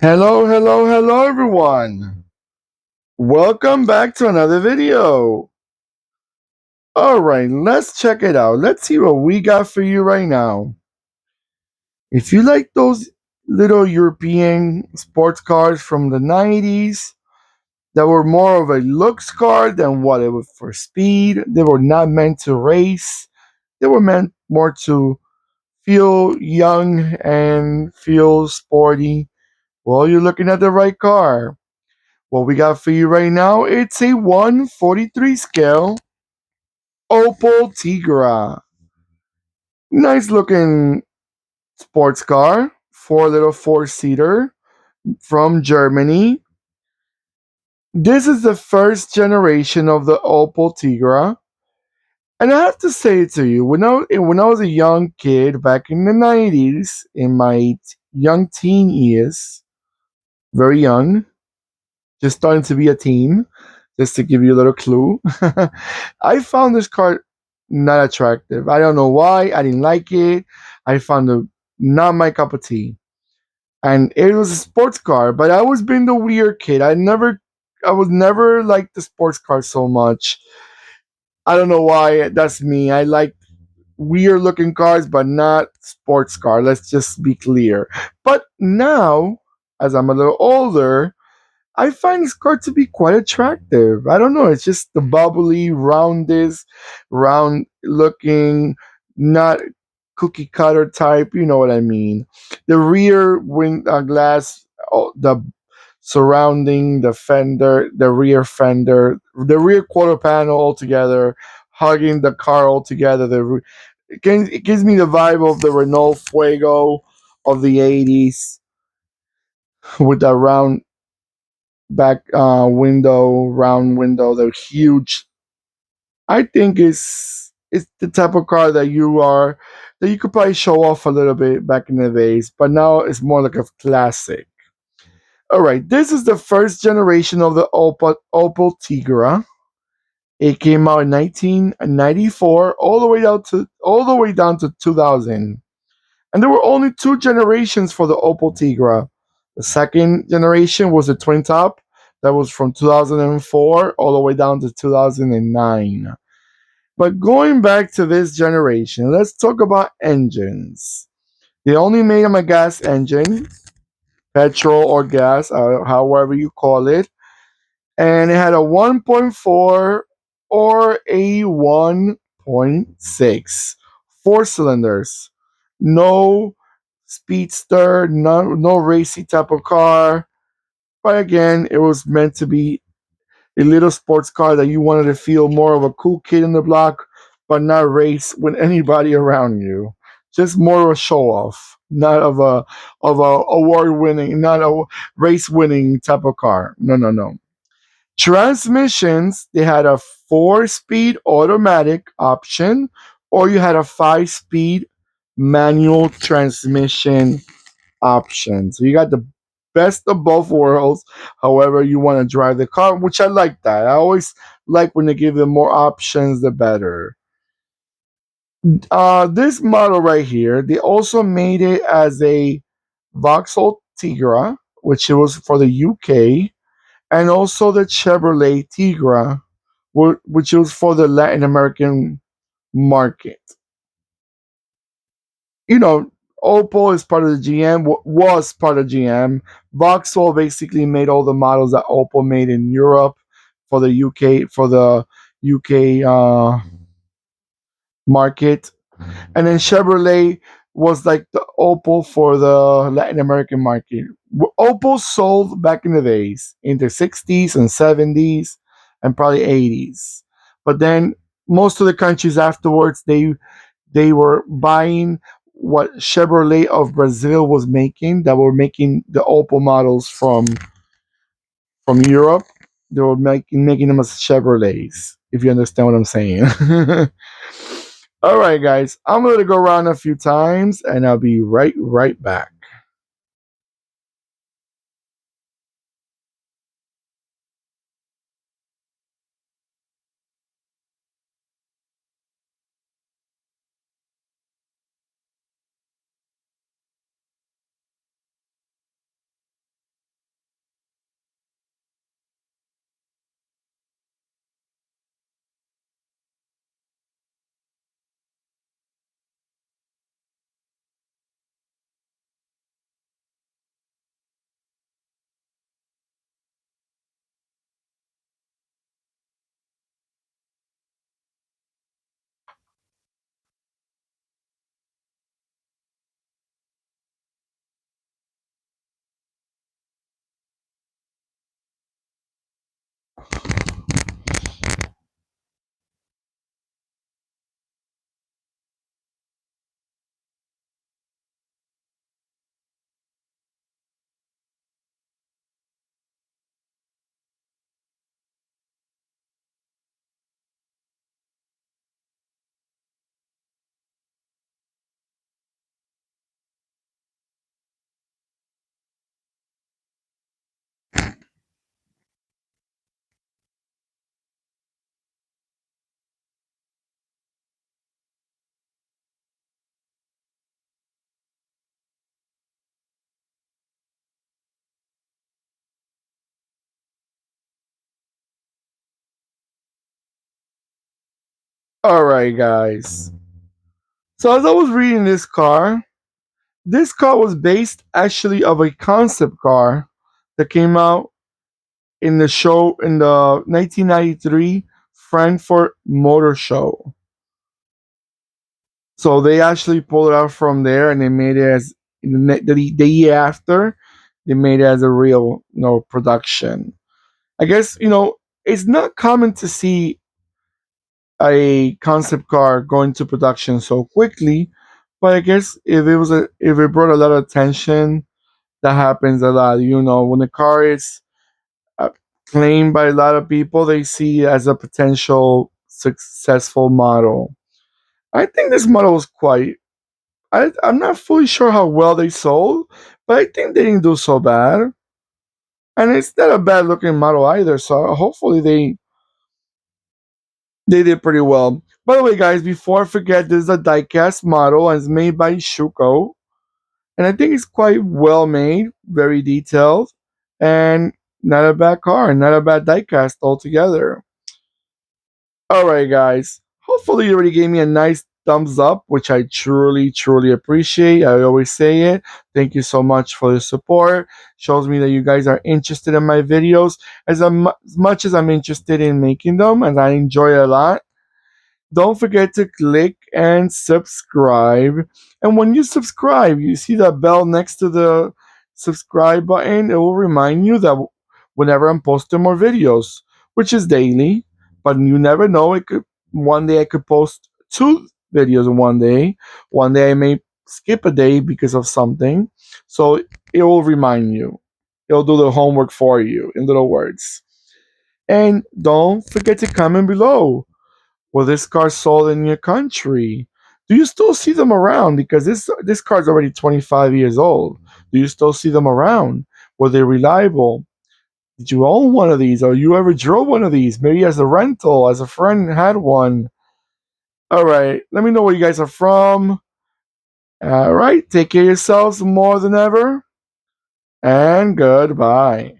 Hello, hello, hello, everyone. Welcome back to another video. All right, let's check it out. Let's see what we got for you right now. If you like those little European sports cars from the 90s that were more of a looks car than what it was for speed, they were not meant to race. They were meant more to feel young and feel sporty. Well, you're looking at the right car. What we got for you right now, it's a 143 scale Opel Tigra. Nice looking sports car, four-seater from Germany. This is the first generation of the Opel Tigra. And I have to say to you, when I was a young kid back in the 90s, in my young teen years, very young, just starting to be a teen, just to give you a little clue. I found this car not attractive. I don't know why. I didn't like it. I found it not my cup of tea. And it was a sports car, but I was being the weird kid. I was never like the sports car so much. I don't know why. That's me. I like weird looking cars, but not sports car. Let's just be clear. But now, as I'm a little older, I find this car to be quite attractive. I don't know. It's just the bubbly, round looking, not cookie cutter type. You know what I mean? The rear wind glass, the surrounding the fender, the rear quarter panel altogether, hugging the car altogether. It gives me the vibe of the Renault Fuego of the 80s with that back round window, the huge. I think it's the type of car that you could probably show off a little bit back in the days, but now it's more like a classic. All right, this is the first generation of the Opel Tigra. It came out in 1994, all the way down to 2000. And there were only two generations for the Opel Tigra. The second generation was the twin top. That was from 2004 all the way down to 2009. But going back to this generation, let's talk about engines. They only made them a gas engine, petrol or gas, however you call it. And it had a 1.4 or a 1.6. Four cylinders. No speedster, no racy type of car. But again, it was meant to be a little sports car that you wanted to feel more of a cool kid in the block, but not race with anybody around you. Just more of a show off, not of a award winning, not a race winning type of car. No, no, no. Transmissions, they had a 4-speed automatic option, or you had a 5-speed manual transmission option. So you got the best of both worlds, however you want to drive the car, which I like that. I always like when they give them more options, the better. This model right here, they also made it as a Vauxhall Tigra, which it was for the UK, and also the Chevrolet Tigra, which was for the Latin American market. You know, Opel is part of the GM, was part of GM. Vauxhall basically made all the models that Opel made in Europe for the UK market. And then Chevrolet was like the Opel for the Latin American market. Opel sold back in the days in the 60s and 70s and probably 80s. But then most of the countries afterwards, they were buying what Chevrolet of Brazil was making, that were making the Opel models from Europe. They were making them as Chevrolets, if you understand what I'm saying. All right, guys, I'm going to go around a few times and I'll be right back. Alright, guys. So as I was reading this car was based actually of a concept car that came out in the 1993 Frankfurt Motor Show. So they actually pulled it out from there and they made it as the year after they made it as a real production. I guess it's not common to see a concept car going to production so quickly, but I guess if it brought a lot of attention, that happens a lot. When a car is uh, claimed by a lot of people, they see it as a potential successful model. I think this model was quite. I'm not fully sure how well they sold, but I think they didn't do so bad. And it's not a bad looking model either, so hopefully they did pretty well. By the way, guys, before I forget, this is a diecast model and it's made by Schuco. And I think it's quite well made, very detailed, and not a bad car, not a bad diecast altogether. Alright, guys. Hopefully, you already gave me a nice thumbs up, which I truly, truly appreciate. I always say it. Thank you so much for the support. Shows me that you guys are interested in my videos as much as I'm interested in making them, and I enjoy it a lot. Don't forget to click and subscribe. And when you subscribe, you see that bell next to the subscribe button. It will remind you that whenever I'm posting more videos, which is daily, but you never know. It could one day I could post two videos in one day. One day I may skip a day because of something. So it will remind you. It'll do the homework for you in little words. And don't forget to comment below. Well, this car sold in your country. Do you still see them around? Because this car's already 25 years old. Do you still see them around? Were they reliable? Did you own one of these? Or you ever drove one of these? Maybe as a rental, as a friend had one. All right. Let me know where you guys are from. All right. Take care of yourselves more than ever. And goodbye.